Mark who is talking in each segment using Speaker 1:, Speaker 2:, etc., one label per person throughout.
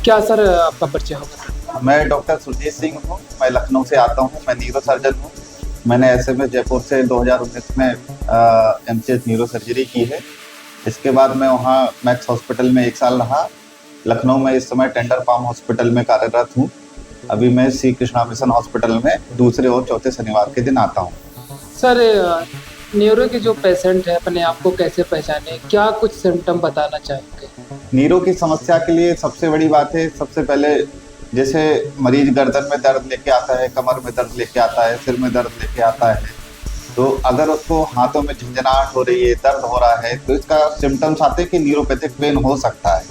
Speaker 1: क्या सर आपका परिचय होगा?
Speaker 2: मैं डॉक्टर सुरजीत सिंह हूँ। मैं लखनऊ से आता हूँ। मैं न्यूरो सर्जन हूँ। मैंने एसएमएस जयपुर से 2019 में एमसीएच न्यूरो सर्जरी की है। इसके बाद मैं वहाँ मैक्स हॉस्पिटल में 1 साल रहा। लखनऊ में इस समय टेंडर फार्म हॉस्पिटल में कार्यरत हूँ। अभी मैं श्री कृष्णा मिशन हॉस्पिटल में दूसरे और चौथे शनिवार के दिन आता हूँ।
Speaker 1: सर न्यूरो के जो पेशेंट है अपने आप को कैसे पहचाने, क्या कुछ सिम्टम बताना चाहेंगे?
Speaker 2: नीरो की समस्या के लिए सबसे बड़ी बात है, सबसे पहले जैसे मरीज गर्दन में दर्द लेके आता है, कमर में दर्द लेके आता है, सिर में दर्द लेके आता है, तो अगर उसको हाथों में झंझनाहट हो रही है, दर्द हो रहा है, तो इसका सिम्टम्स आते हैं कि न्यूरोपैथिक पेन हो सकता है।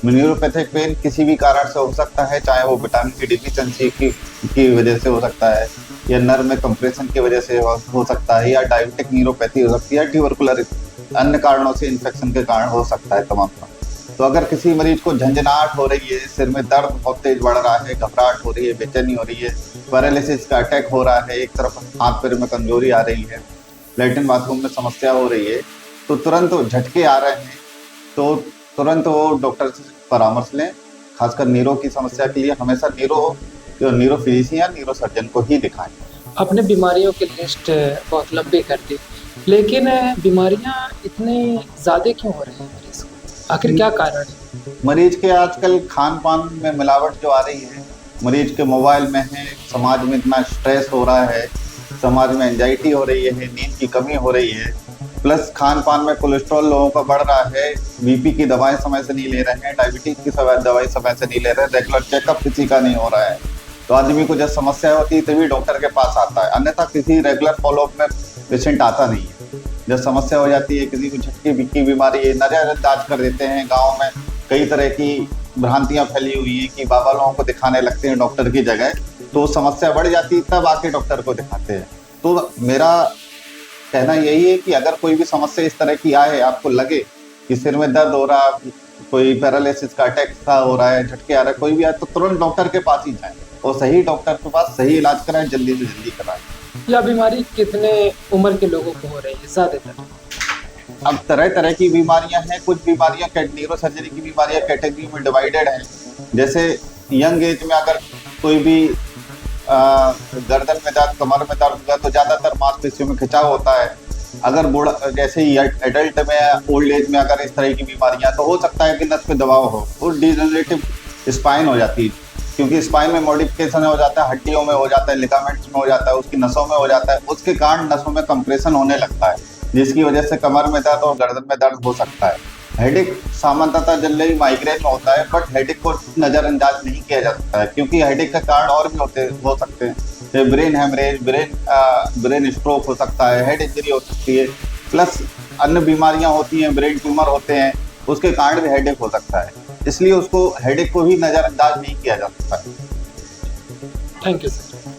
Speaker 2: न्यूरोपैथिक पेन किसी भी कारण से हो सकता है, चाहे वो विटामिन की डिफिशियंसी की वजह से हो सकता है, या नर्व में कंप्रेशन की वजह से हो सकता है, या डायबिटिक न्यूरोपैथी हो सकती है, ट्यूबरकुलर अन्य कारणों से इन्फेक्शन के कारण हो सकता है तमाम। तो अगर किसी मरीज को झंझनाहट हो रही है, सिर में दर्द बहुत तेज बढ़ रहा है, घबराहट हो रही है, बेचैनी हो रही है, पैरालिसिस का अटैक हो रहा है, एक तरफ हाथ पैर में कमजोरी आ रही है, लैट्रिन बाथरूम में समस्या हो रही है, तो तुरंत झटके आ रहे हैं, तो तुरंत वो डॉक्टर से परामर्श लें। खासकर नीरो की समस्या के लिए हमेशा नीरो फिजिशियन या नीरो सर्जन को ही दिखाएं।
Speaker 1: आपने बीमारियों की लिस्ट बहुत लंबी कर दी, लेकिन बीमारियां इतनी ज़्यादा क्यों हो रही हैं मरीज को? आखिर क्या कारण है?
Speaker 2: मरीज के आजकल खान पान में मिलावट जो आ रही है, मरीज के मोबाइल में है, समाज में इतना स्ट्रेस हो रहा है, समाज में एंजाइटी हो रही है, नींद की कमी हो रही है, प्लस खान पान में कोलेस्ट्रॉल लोगों का बढ़ रहा है, बीपी की दवाएं समय से नहीं ले रहे हैं, डायबिटीज की दवाई समय से नहीं ले रहे हैं, रेगुलर चेकअप किसी का नहीं हो रहा है, तो आदमी को जब समस्या होती है तभी डॉक्टर के पास आता है, अन्यथा किसी रेगुलर फॉलोअप में पेशेंट आता नहीं है। जब समस्या हो जाती है, किसी को झटकी की बीमारी है, नजरअंदाज कर देते हैं। गाँव में कई तरह की भ्रांतियां फैली हुई है कि बाबा लोगों को दिखाने लगते हैं डॉक्टर की जगह, तो समस्या बढ़ जाती है, तब आके डॉक्टर को दिखाते हैं। तो मेरा कहना यही है कि अगर कोई भी समस्या इस तरह की आए, आपको लगे कि सिर में दर्द हो रहा, कोई पैरालिसिस का अटैक सा हो रहा है, झटके आ रहा है, कोई भी आए, तो तुरंत डॉक्टर के पास ही जाए और सही डॉक्टर के पास सही इलाज कराएं, जल्दी से जल्दी कराएं।
Speaker 1: यह बीमारी कितने उम्र के लोगों को हो रही है ज़्यादातर?
Speaker 2: अब तरह तरह की बीमारियां हैं। कुछ बीमारियां न्यूरो सर्जरी की बीमारियां कैटेगरी में डिवाइडेड हैं। जैसे यंग एज में अगर कोई भी गर्दन में दर्द, कमर में दर्द हुआ, तो ज्यादातर मांसपेशियों में खिंचाव होता है। अगर बूढ़ा, जैसे ही एडल्ट में, ओल्ड एज में अगर इस तरह की बीमारियां, तो हो सकता है कि नस पे दबाव हो और डिजेनरेटिव स्पाइन हो जाती है, क्योंकि स्पाइन में मॉडिफिकेशन हो जाता है, हड्डियों में हो जाता है, लिगामेंट्स में हो जाता है, उसकी नसों में हो जाता है, उसके कारण नसों में कंप्रेशन होने लगता है, जिसकी वजह से कमर में दर्द और गर्दन में दर्द हो सकता है। हेडेक सामान्यतः जनरली माइग्रेन में होता है, बट हेडेक को नजरअंदाज नहीं किया जा सकता है, क्योंकि हेडेक का कारण और भी हो सकते हैं, जैसे ब्रेन हेमरेज, ब्रेन स्ट्रोक हो सकता है, हेड इंजरी हो सकती है, प्लस अन्य बीमारियां होती हैं, ब्रेन ट्यूमर होते हैं, उसके कारण भी हेडेक हो सकता है। इसलिए उसको हेडेक को भी नजरअंदाज नहीं किया जा सकता है।
Speaker 1: Thank you sir.